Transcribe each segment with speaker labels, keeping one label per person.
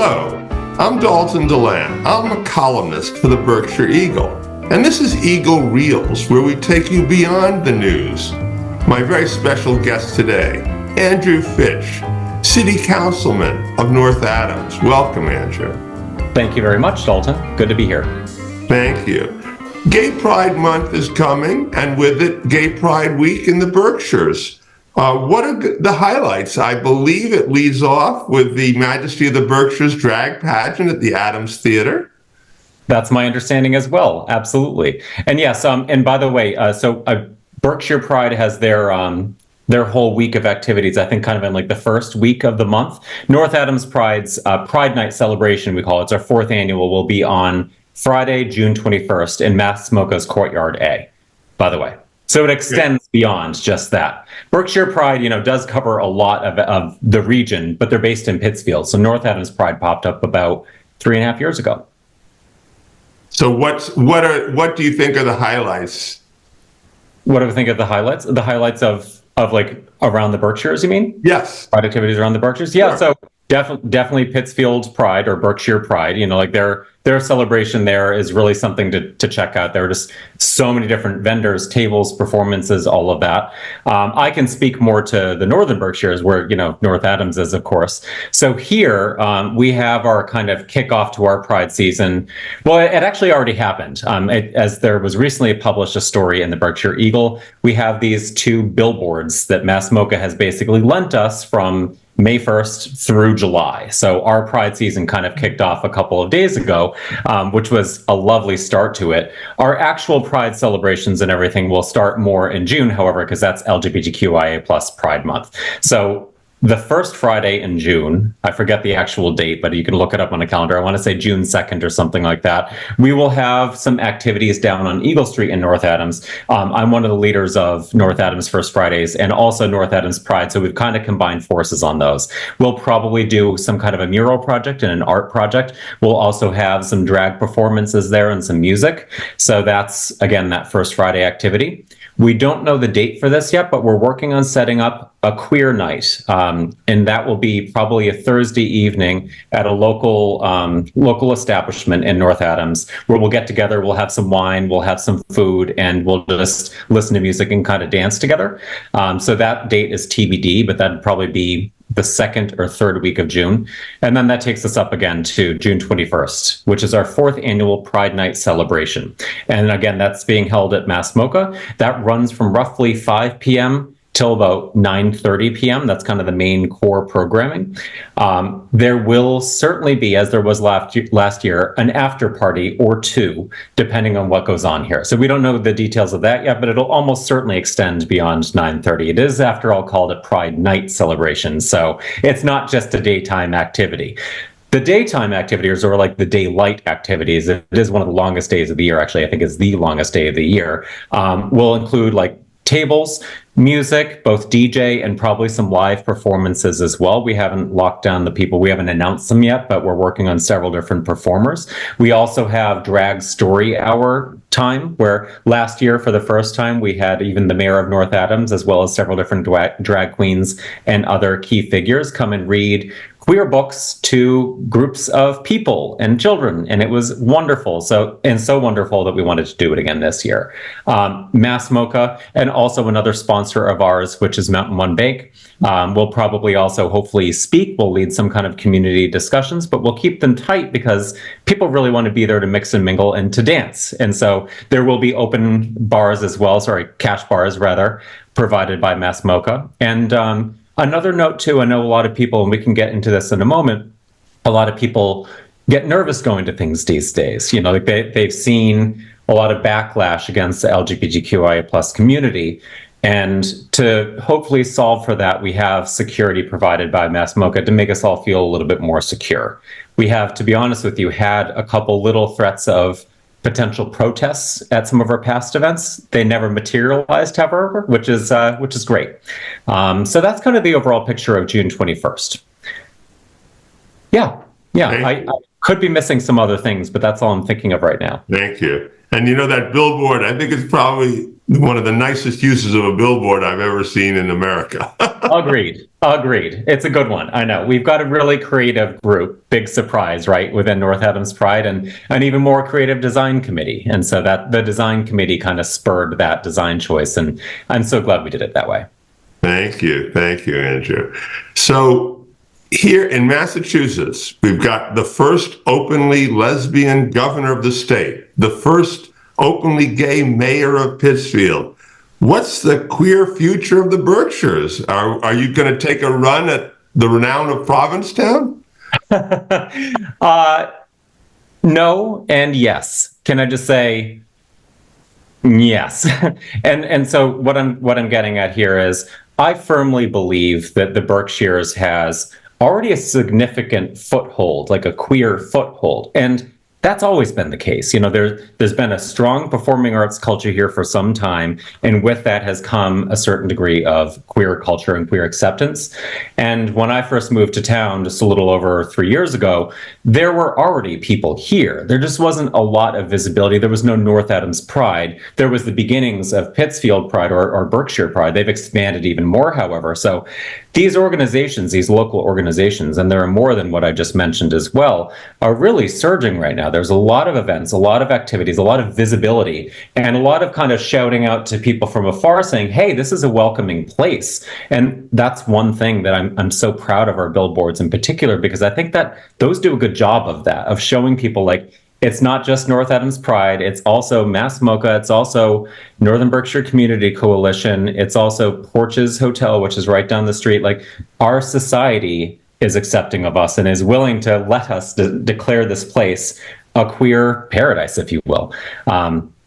Speaker 1: Hello, I'm Dalton Delan. I'm a columnist for the Berkshire Eagle, and this is Eagle Reels, where we take you beyond the news. My very special guest today, Andrew Fitch, City Councilman of North Adams. Welcome, Andrew.
Speaker 2: Thank you very much, Dalton. Good to be here.
Speaker 1: Thank you. Gay Pride Month is coming, and with it, Gay Pride Week in the Berkshires. What are the highlights? I believe it leads off with the Majesty of the Berkshires drag pageant at the Adams Theater.
Speaker 2: That's my understanding as well. Absolutely. And yes, and by the way, Berkshire Pride has their whole week of activities, I think kind of in like the first week of the month. North Adams Pride's Pride Night celebration, we call it. It's our 4th annual, will be on Friday, June 21st in Mass MoCA's Courtyard A, by the way. So it extends beyond just that. Berkshire Pride, does cover a lot of the region, but they're based in Pittsfield. So North Adams Pride popped up about 3.5 years ago.
Speaker 1: So what do you think are the highlights?
Speaker 2: What do I think of the highlights? The highlights of like around the Berkshires, you mean?
Speaker 1: Yes.
Speaker 2: Pride activities around the Berkshires? Yeah,
Speaker 1: Sure.
Speaker 2: So definitely Pittsfield Pride or Berkshire Pride, like their celebration there is really something to check out. There are just so many different vendors, tables, performances, all of that. I can speak more to the Northern Berkshires where, North Adams is, of course. So here we have our kind of kickoff to our Pride season. Well, it actually already happened. As there was recently published a story in the Berkshire Eagle, we have these 2 billboards that Mass MoCA has basically lent us from May 1st through July. So our Pride season kind of kicked off a couple of days ago, which was a lovely start to it. Our actual Pride celebrations and everything will start more in June, however, because that's LGBTQIA plus Pride Month. So the first Friday in June, I forget the actual date, but you can look it up on a calendar. I want to say June 2nd or something like that. We will have some activities down on Eagle Street in North Adams. I'm one of the leaders of North Adams First Fridays and also North Adams Pride, so we've kind of combined forces on those. We'll probably do some kind of a mural project and an art project. We'll also have some drag performances there and some music. So that's, again, that First Friday activity. We don't know the date for this yet, but we're working on setting up a queer night, and that will be probably a Thursday evening at a local establishment in North Adams, where we'll get together, we'll have some wine, we'll have some food, and we'll just listen to music and kind of dance together. So that date is TBD, but that'd probably be the 2nd or 3rd week of June. And then that takes us up again to June 21st, which is our 4th annual Pride Night celebration. And again, that's being held at Mass MoCA. That runs from roughly 5 p.m. till about 9:30 p.m. That's kind of the main core programming. There will certainly be, as there was last year, an after party or 2, depending on what goes on here. So we don't know the details of that yet, but it'll almost certainly extend beyond 9:30. It is, after all, called a Pride Night celebration, so it's not just a daytime activity. The daytime activities, or like the daylight activities, it is one of the longest days of the year. Actually, I think it's the longest day of the year. Will include like tables, music, both DJ and probably some live performances as well. We haven't locked down the people. We haven't announced them yet, but we're working on several different performers. We also have drag story hour time, where last year for the first time we had even the mayor of North Adams, as well as several different drag queens and other key figures come and read queer books to groups of people and children, and it was wonderful. So wonderful that we wanted to do it again this year. Mass MoCA, and also another sponsor of ours, which is Mountain One Bake, will probably also hopefully speak. We'll lead some kind of community discussions, but we'll keep them tight because people really want to be there to mix and mingle and to dance. And so there will be open bars as well, cash bars rather, provided by Mass MoCA. And another note too, I know a lot of people, and we can get into this in a moment, a lot of people get nervous going to things these days. Like they've seen a lot of backlash against the LGBTQIA plus community. And to hopefully solve for that, we have security provided by Mass MoCA to make us all feel a little bit more secure. We have, to be honest with you, had a couple little threats of potential protests at some of our past events. They never materialized, however, which is great. So that's kind of the overall picture of June 21st. Yeah. I could be missing some other things, but that's all I'm thinking of right now.
Speaker 1: Thank you. And that billboard, I think it's probably one of the nicest uses of a billboard I've ever seen in America.
Speaker 2: Agreed. It's a good one. I know. We've got a really creative group, big surprise, right, within North Adams Pride, and an even more creative design committee. And so that the design committee kind of spurred that design choice. And I'm so glad we did it that way.
Speaker 1: Thank you, Andrew. So here in Massachusetts, we've got the first openly lesbian governor of the state, the first openly gay mayor of Pittsfield. What's the queer future of the Berkshires? Are you going to take a run at the renown of Provincetown?
Speaker 2: No and yes. Can I just say yes? and so what I'm getting at here is I firmly believe that the Berkshires has already a significant foothold, like a queer foothold, and that's always been the case. There's been a strong performing arts culture here for some time, and with that has come a certain degree of queer culture and queer acceptance. And when I first moved to town just a little over 3 years ago, there were already people here. There just wasn't a lot of visibility. There was no North Adams Pride. There was the beginnings of Pittsfield Pride or Berkshire Pride. They've expanded even more, however. So these organizations, these local organizations, and there are more than what I just mentioned as well, are really surging right now. There's a lot of events, a lot of activities, a lot of visibility, and a lot of kind of shouting out to people from afar saying, hey, this is a welcoming place. And that's one thing that I'm so proud of our billboards in particular, because I think that those do a good job of that, of showing people like, it's not just North Adams Pride, it's also Mass MoCA, it's also Northern Berkshire Community Coalition, it's also Porches Hotel, which is right down the street. Like, our society is accepting of us and is willing to let us declare this place a queer paradise, if you will.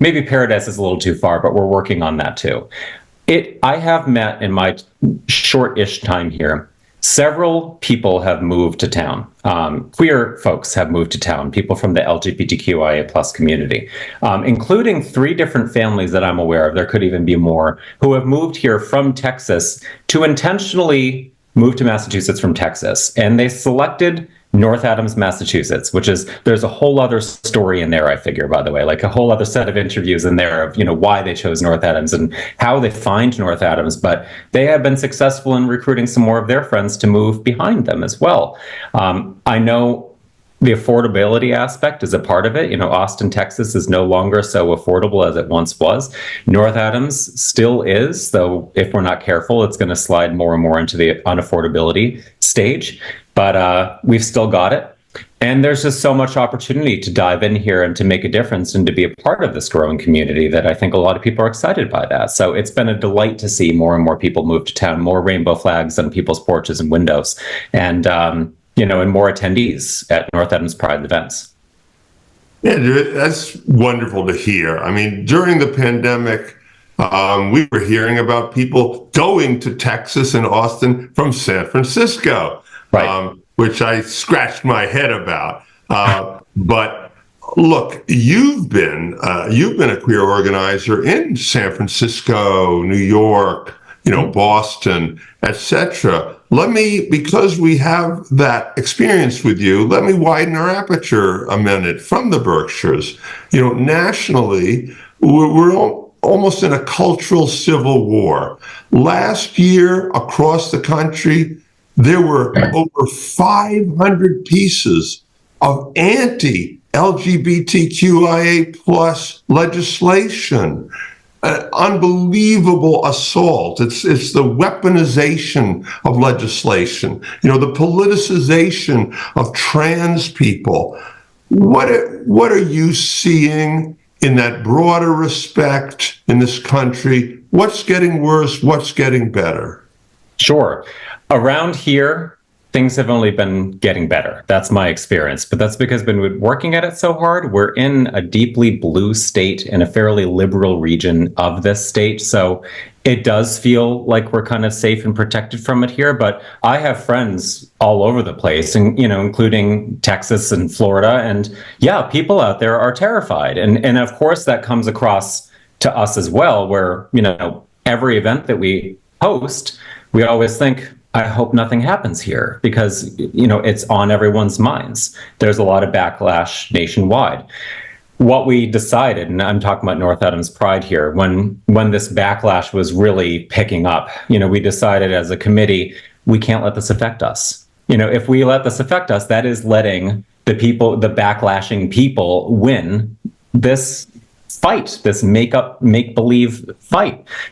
Speaker 2: Maybe paradise is a little too far, but we're working on that too. I have met in my short-ish time here, several people have moved to town. Queer folks have moved to town, people from the LGBTQIA plus community, including 3 different families that I'm aware of, there could even be more, who have moved here from Texas to intentionally move to Massachusetts from Texas. And they selected North Adams, Massachusetts, which is, there's a whole other story in there, I figure, by the way, like a whole other set of interviews in there of, why they chose North Adams and how they find North Adams. But they have been successful in recruiting some more of their friends to move behind them as well. I know the affordability aspect is a part of it. Austin, Texas is no longer so affordable as it once was. North Adams still is, though if we're not careful, it's going to slide more and more into the unaffordability stage. But we've still got it. And there's just so much opportunity to dive in here and to make a difference and to be a part of this growing community that I think a lot of people are excited by that. So it's been a delight to see more and more people move to town, more rainbow flags on people's porches and windows, and and more attendees at North Adams Pride events.
Speaker 1: Yeah, that's wonderful to hear. I mean, during the pandemic, we were hearing about people going to Texas and Austin from San Francisco, right. Which I scratched my head about. But look, you've been a queer organizer in San Francisco, New York, Boston, etc. Because we have that experience with you, let me widen our aperture a minute from the Berkshires. Nationally, we're almost in a cultural civil war. Last year, across the country, there were over 500 pieces of anti-LGBTQIA plus legislation. Unbelievable assault. It's the weaponization of legislation, the politicization of trans people. What are you seeing in that broader respect in this country? What's getting worse? What's getting better?
Speaker 2: Sure. Around here, things have only been getting better. That's my experience. But that's because we've been working at it so hard. We're in a deeply blue state in a fairly liberal region of this state. So it does feel like we're kind of safe and protected from it here. But I have friends all over the place, and including Texas and Florida. And yeah, people out there are terrified. And of course, that comes across to us as well, where, every event that we host, we always think, I hope nothing happens here, because, it's on everyone's minds. There's a lot of backlash nationwide. what we decided, and I'm talking about North Adams Pride here, when this backlash was really picking up, we decided as a committee, we can't let this affect us. If we let this affect us, that is letting the backlashing people win this fight, this make-believe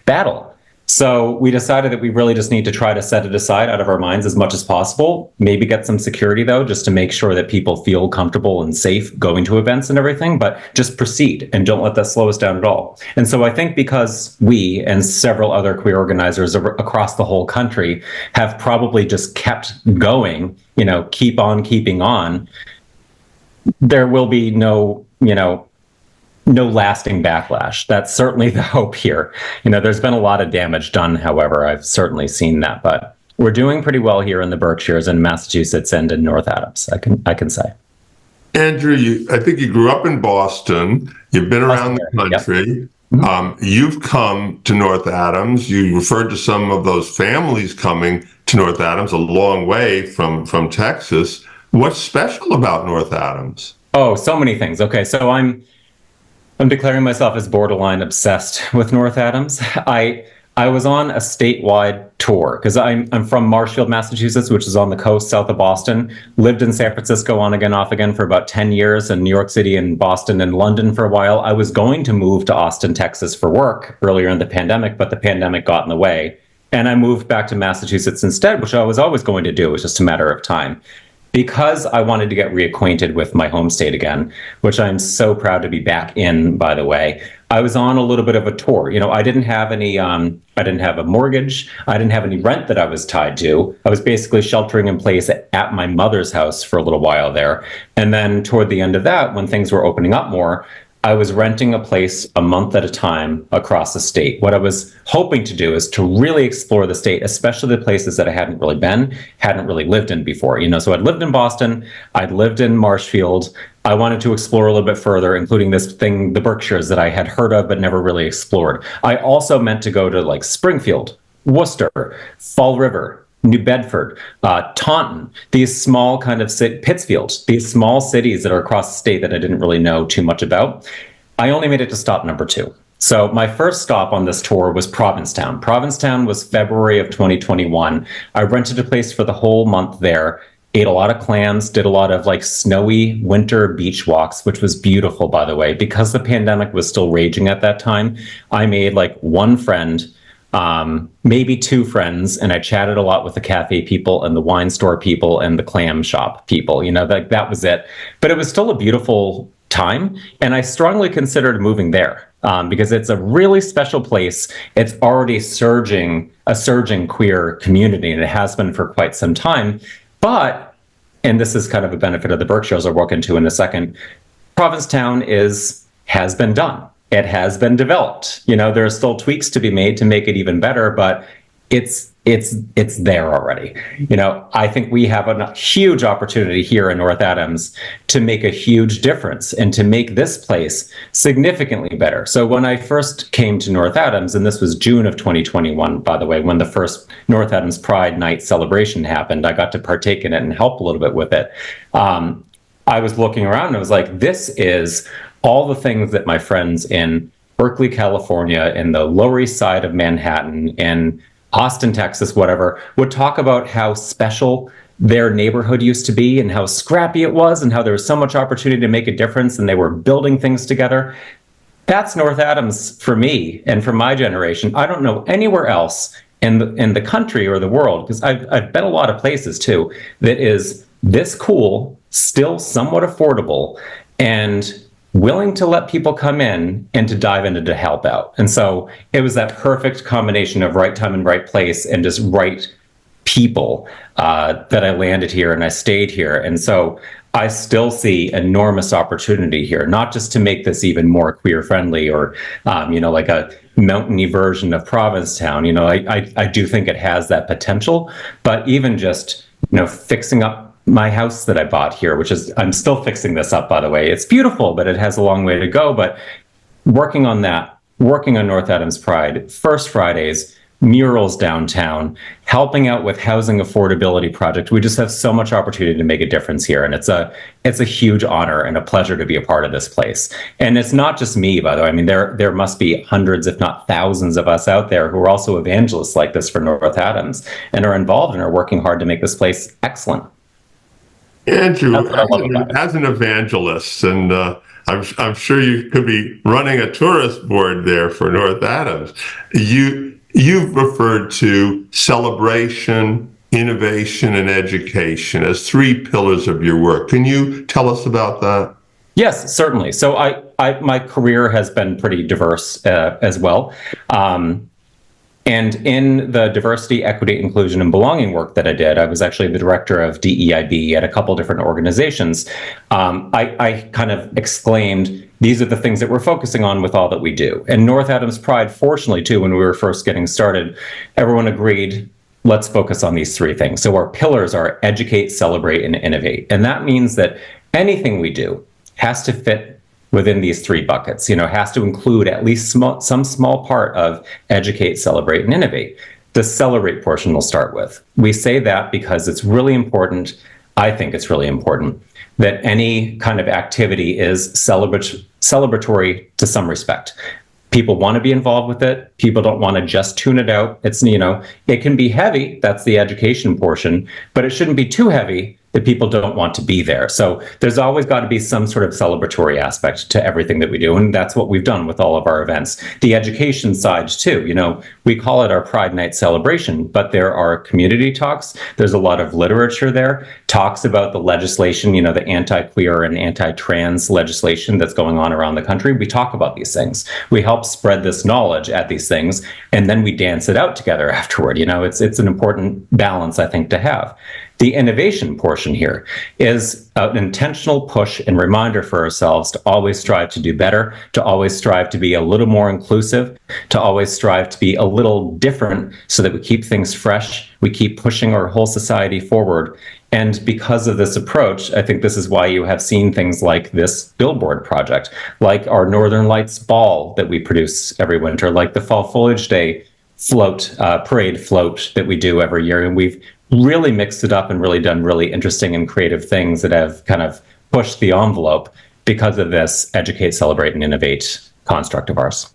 Speaker 2: battle. So we decided that we really just need to try to set it aside out of our minds as much as possible, maybe get some security though, just to make sure that people feel comfortable and safe going to events and everything, but just proceed and don't let that slow us down at all. And so I think because we and several other queer organizers across the whole country have probably just kept going, keep on keeping on, there will be no lasting backlash. That's certainly the hope here. There's been a lot of damage done, however, I've certainly seen that, but we're doing pretty well here in the Berkshires and Massachusetts and in North Adams, I can say.
Speaker 1: Andrew, I think you grew up in Boston. You've been around the country. Yep. You've come to North Adams. You referred to some of those families coming to North Adams, a long way from Texas. What's special about North Adams? Oh,
Speaker 2: so many things. Okay, so I'm declaring myself as borderline obsessed with North Adams. I was on a statewide tour because I'm from Marshfield, Massachusetts, which is on the coast south of Boston. Lived in San Francisco on again, off again for about 10 years, and New York City and Boston and London for a while. I was going to move to Austin, Texas for work earlier in the pandemic, but the pandemic got in the way. And I moved back to Massachusetts instead, which I was always going to do. It was just a matter of time. Because I wanted to get reacquainted with my home state again, which I'm so proud to be back in, by the way, I was on a little bit of a tour. I didn't have I didn't have a mortgage. I didn't have any rent that I was tied to. I was basically sheltering in place at my mother's house for a little while there. And then toward the end of that, when things were opening up more, I was renting a place a month at a time across the state. What I was hoping to do is to really explore the state, especially the places that I hadn't really lived in before. So I'd lived in Boston, I'd lived in Marshfield. I wanted to explore a little bit further, including this thing, the Berkshires, that I had heard of but never really explored. I also meant to go to like Springfield, Worcester, Fall River, New Bedford, Taunton, these small kind of Pittsfield, these small cities that are across the state that I didn't really know too much about. I only made it to stop number 2. So my first stop on this tour was Provincetown. Provincetown was February of 2021. I rented a place for the whole month there, ate a lot of clams, did a lot of like snowy winter beach walks, which was beautiful, by the way. Because the pandemic was still raging at that time, I made like one friend, maybe 2 friends, and I chatted a lot with the cafe people and the wine store people and the clam shop people. That was it. But it was still a beautiful time, and I strongly considered moving there because it's a really special place. It's already a surging queer community, and it has been for quite some time. But, and this is kind of a benefit of the Berkshires I'll walk into in a second, Provincetown has been done. It has been developed. There are still tweaks to be made to make it even better, but it's there already. I think we have a huge opportunity here in North Adams to make a huge difference and to make this place significantly better. So when I first came to North Adams, and this was June of 2021, by the way, when the first North Adams Pride Night celebration happened, I got to partake in it and help a little bit with it. I was looking around and I was like, this is all the things that my friends in Berkeley, California, in the Lower East Side of Manhattan, in Austin, Texas, whatever, would talk about how special their neighborhood used to be and how scrappy it was and how there was so much opportunity to make a difference and they were building things together. That's North Adams for me and for my generation. I don't know anywhere else in the country or the world, because I've been a lot of places too, that is this cool, still somewhat affordable, and willing to let people come in and to dive into to help out. And so it was that perfect combination of right time and right place and just right people that I landed here and I stayed here. And so I still see enormous opportunity here, not just to make this even more queer friendly or, like a mountainy version of Provincetown. I do think it has that potential, but even just, fixing up my house that I bought here, which is, I'm still fixing this up, by the way. It's beautiful, but it has a long way to go. But working on that, working on North Adams Pride, first Fridays, murals downtown, helping out with housing affordability projects. We just have so much opportunity to make a difference here. And it's a huge honor and a pleasure to be a part of this place. And it's not just me, by the way. I mean, there must be hundreds, if not thousands of us out there who are also evangelists like this for North Adams and are involved and are working hard to make this place excellent.
Speaker 1: Andrew, as an evangelist, and I'm sure you could be running a tourist board there for North Adams. You've referred to celebration, innovation, and education as three pillars of your work. Can you tell us about that?
Speaker 2: Yes, certainly. So my career has been pretty diverse as well. And in the diversity, equity, inclusion, and belonging work that I did, I was actually the director of DEIB at a couple different organizations. I kind of exclaimed, these are the things that we're focusing on with all that we do. And North Adams Pride, fortunately, too, when we were first getting started, everyone agreed, let's focus on these three things. So our pillars are educate, celebrate, and innovate. And that means that anything we do has to fit within these three buckets, has to include at least some small part of educate, celebrate, and innovate. The celebrate portion we'll start with. We say that because it's really important, I think it's really important, that any kind of activity is celebratory to some respect. People want to be involved with it. People don't want to just tune it out. It's, it can be heavy, that's the education portion, but it shouldn't be too heavy that people don't want to be there. So there's always got to be some sort of celebratory aspect to everything that we do. And that's what we've done with all of our events. The education side too, we call it our Pride Night celebration, but there are community talks. There's a lot of literature there, talks about the legislation, the anti-queer and anti-trans legislation that's going on around the country. We talk about these things. We help spread this knowledge at these things, and then we dance it out together afterward. It's an important balance, I think, to have. The innovation portion here is an intentional push and reminder for ourselves to always strive to do better, to always strive to be a little more inclusive, to always strive to be a little different so that we keep things fresh, we keep pushing our whole society forward. And because of this approach, I think this is why you have seen things like this billboard project, like our Northern Lights Ball that we produce every winter, like the Fall Foliage Day parade float that we do every year. And we've really mixed it up and really done really interesting and creative things that have kind of pushed the envelope because of this educate, celebrate, and innovate construct of ours.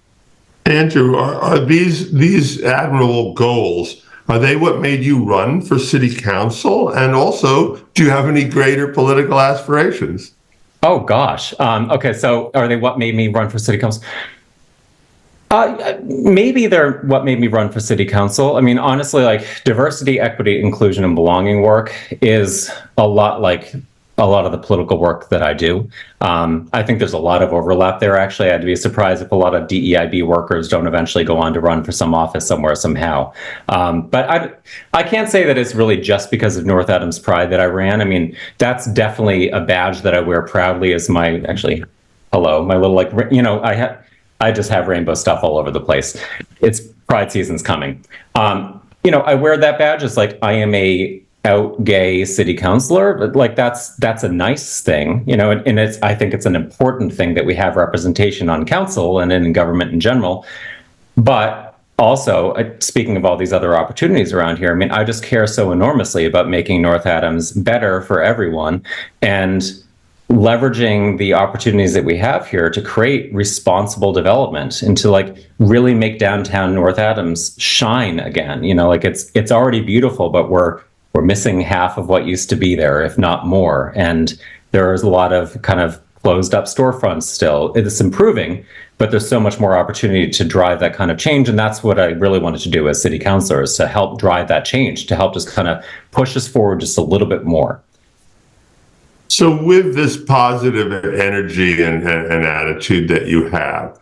Speaker 1: Andrew, are these admirable goals, are they what made you run for city council? And also, do you have any greater political aspirations?
Speaker 2: Oh, gosh. Okay, so are they what made me run for city council? Maybe they're what made me run for city council. I mean, honestly, like diversity, equity, inclusion, and belonging work is a lot like a lot of the political work that I do. I think there's a lot of overlap there, actually. I'd be surprised if a lot of DEIB workers don't eventually go on to run for some office somewhere somehow. But I can't say that it's really just because of North Adams Pride that I ran. I mean, that's definitely a badge that I wear proudly as my little, I just have rainbow stuff all over the place. It's Pride season's coming. I wear that badge as like I am a out gay city councilor, but like that's a nice thing, and I think it's an important thing that we have representation on council and in government in general. But also, speaking of all these other opportunities around here, I mean, I just care so enormously about making North Adams better for everyone and leveraging the opportunities that we have here to create responsible development and to like really make downtown North Adams shine again. It's already beautiful, but we're missing half of what used to be there, if not more. And there's a lot of kind of closed up storefronts still. It's improving, but there's so much more opportunity to drive that kind of change. And that's what I really wanted to do as city councilor, is to help drive that change, to help just kind of push us forward just a little bit more.
Speaker 1: So with this positive energy and attitude that you have,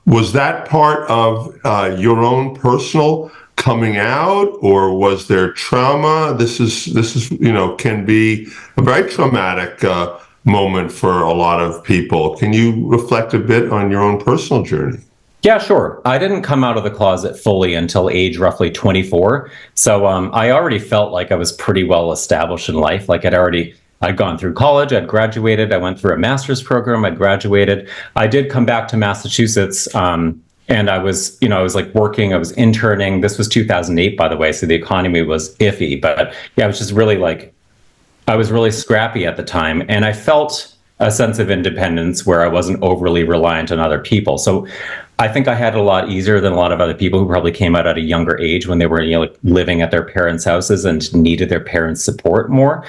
Speaker 1: was that part of your own personal coming out, or was there trauma? This is can be a very traumatic moment for a lot of people. Can you reflect a bit on your own personal journey?
Speaker 2: Yeah, sure. I didn't come out of the closet fully until age roughly 24. So I already felt like I was pretty well established in life. Like I'd gone through college, I'd graduated, I went through a master's program, I graduated. I did come back to Massachusetts And I was, I was like working, I was interning. This was 2008, by the way, so the economy was iffy. But yeah, I was just really I was really scrappy at the time, and I felt a sense of independence where I wasn't overly reliant on other people. So I think I had it a lot easier than a lot of other people who probably came out at a younger age when they were, living at their parents' houses and needed their parents' support more.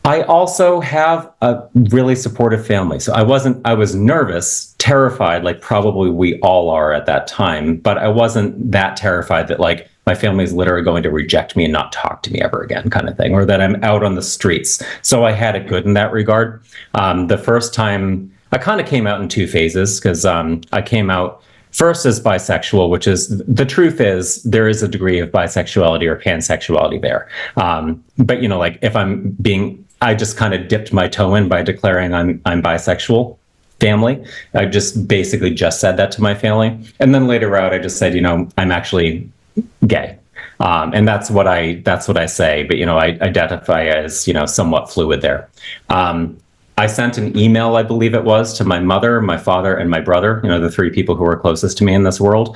Speaker 2: I also have a really supportive family. So I was nervous, terrified, like probably we all are at that time, but I wasn't that terrified that like my family is literally going to reject me and not talk to me ever again, kind of thing, or that I'm out on the streets. So I had it good in that regard. The first time I kind of came out in two phases, because I came out first as bisexual, which is, the truth is there is a degree of bisexuality or pansexuality there. But like if I just kind of dipped my toe in by declaring I'm bisexual. Family, I just basically just said that to my family, and then later out I just said, I'm actually gay, and that's what I say. But I identify as somewhat fluid there. I sent an email, I believe it was, to my mother, my father, and my brother, the three people who were closest to me in this world,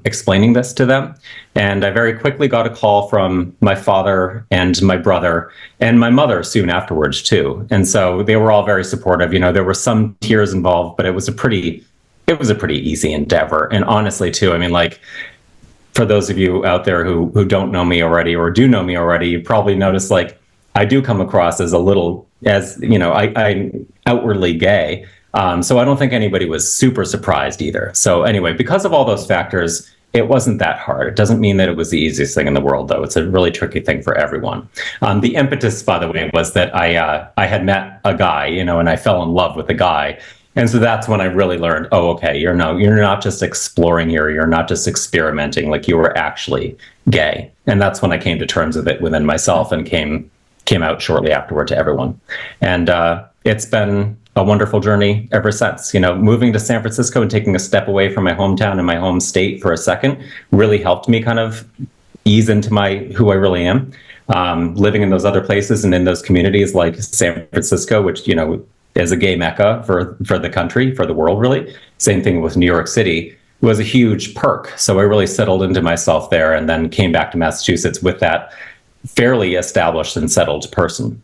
Speaker 2: explaining this to them. And I very quickly got a call from my father and my brother and my mother soon afterwards, too. And so they were all very supportive. There were some tears involved, but it was a pretty easy endeavor. And honestly, too, I mean, like, for those of you out there who don't know me already or do know me already, you probably noticed, like, I do come across as I'm outwardly gay. So I don't think anybody was super surprised either. So anyway, because of all those factors, it wasn't that hard. It doesn't mean that it was the easiest thing in the world, though. It's a really tricky thing for everyone. The impetus, by the way, was that I had met a guy, and I fell in love with a guy. And so that's when I really learned, oh, okay, you're not just exploring here, you're not just experimenting, like you were actually gay. And that's when I came to terms with it within myself and came out shortly afterward to everyone. And it's been a wonderful journey ever since. Moving to San Francisco and taking a step away from my hometown and my home state for a second really helped me kind of ease into who I really am. Living in those other places and in those communities like San Francisco, which, is a gay mecca for the country, for the world, really. Same thing with New York City, was a huge perk. So I really settled into myself there and then came back to Massachusetts with that fairly established and settled person.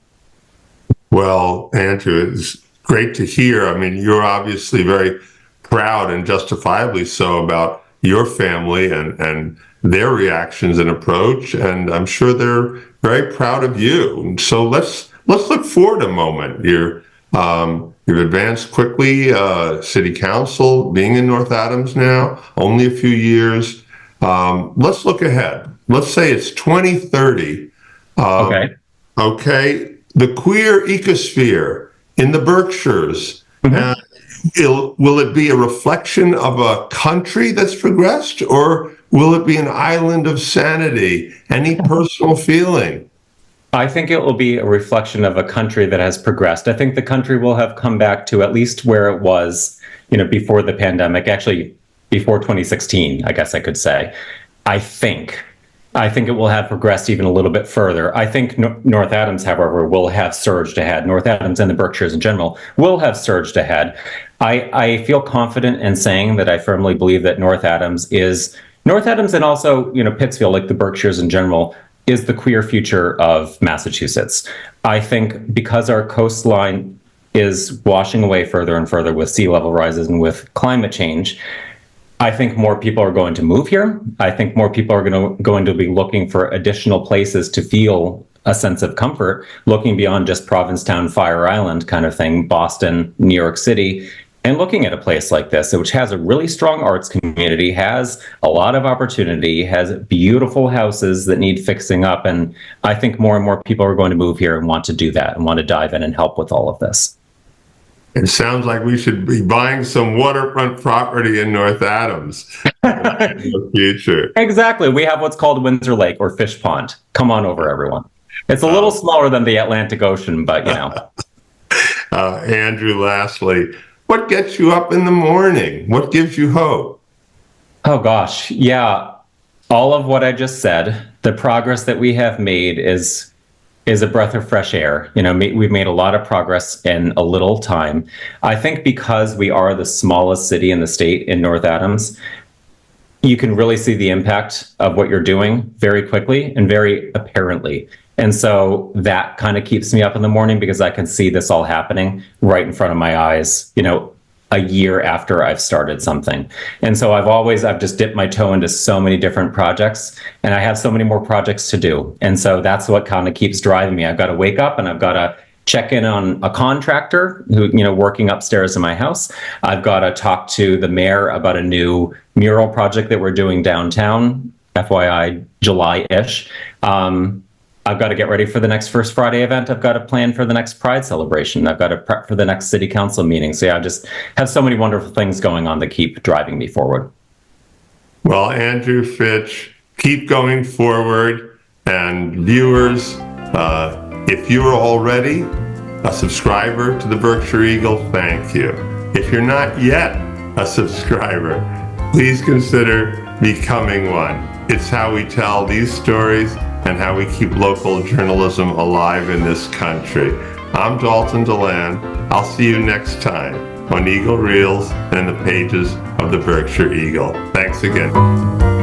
Speaker 1: Well, Andrew, it's great to hear. I mean, you're obviously very proud, and justifiably so, about your family and their reactions and approach, and I'm sure they're very proud of you. So let's look forward a moment. You've advanced quickly, city council, being in North Adams now, only a few years. Let's look ahead. Let's say it's 2030. Okay. The queer ecosphere in the Berkshires. Mm-hmm. Will it be a reflection of a country that's progressed, or will it be an island of sanity? Any personal feeling?
Speaker 2: I think it will be a reflection of a country that has progressed. I think the country will have come back to at least where it was, before the pandemic, actually before 2016, I guess I could say. I think it will have progressed even a little bit further. I think North Adams, however, will have surged ahead. North Adams and the Berkshires in general will have surged ahead. I feel confident in saying that I firmly believe that North Adams and also, Pittsfield, like the Berkshires in general, is the queer future of Massachusetts. I think because our coastline is washing away further and further with sea level rises and with climate change, I think more people are going to move here. I think more people are going to be looking for additional places to feel a sense of comfort, looking beyond just Provincetown, Fire Island kind of thing, Boston, New York City, and looking at a place like this, which has a really strong arts community, has a lot of opportunity, has beautiful houses that need fixing up. And I think more and more people are going to move here and want to do that and want to dive in and help with all of this.
Speaker 1: It sounds like we should be buying some waterfront property in North Adams in the future.
Speaker 2: Exactly. We have what's called Windsor Lake or Fish Pond. Come on over, everyone. It's a little smaller than the Atlantic Ocean, but
Speaker 1: Andrew, lastly, what gets you up in the morning? What gives you hope?
Speaker 2: Oh, gosh. Yeah. All of what I just said, the progress that we have made is a breath of fresh air. We've made a lot of progress in a little time. I think because we are the smallest city in the state in North Adams, you can really see the impact of what you're doing very quickly and very apparently. And so that kind of keeps me up in the morning because I can see this all happening right in front of my eyes, a year after I've started something. And so I've just dipped my toe into so many different projects, and I have so many more projects to do. And so that's what kind of keeps driving me. I've got to wake up and I've got to check in on a contractor who, working upstairs in my house. I've got to talk to the mayor about a new mural project that we're doing downtown, FYI, July-ish. I've got to get ready for the next First Friday event. I've got to plan for the next Pride celebration. I've got to prep for the next city council meeting. So yeah, I just have so many wonderful things going on that keep driving me forward.
Speaker 1: Well, Andrew, Fitch, keep going forward. And viewers, if you are already a subscriber to the Berkshire Eagle, thank you. If you're not yet a subscriber, please consider becoming one. It's how we tell these stories and how we keep local journalism alive in this country. I'm Dalton Delan. I'll see you next time on Eagle Reels and the pages of the Berkshire Eagle. Thanks again.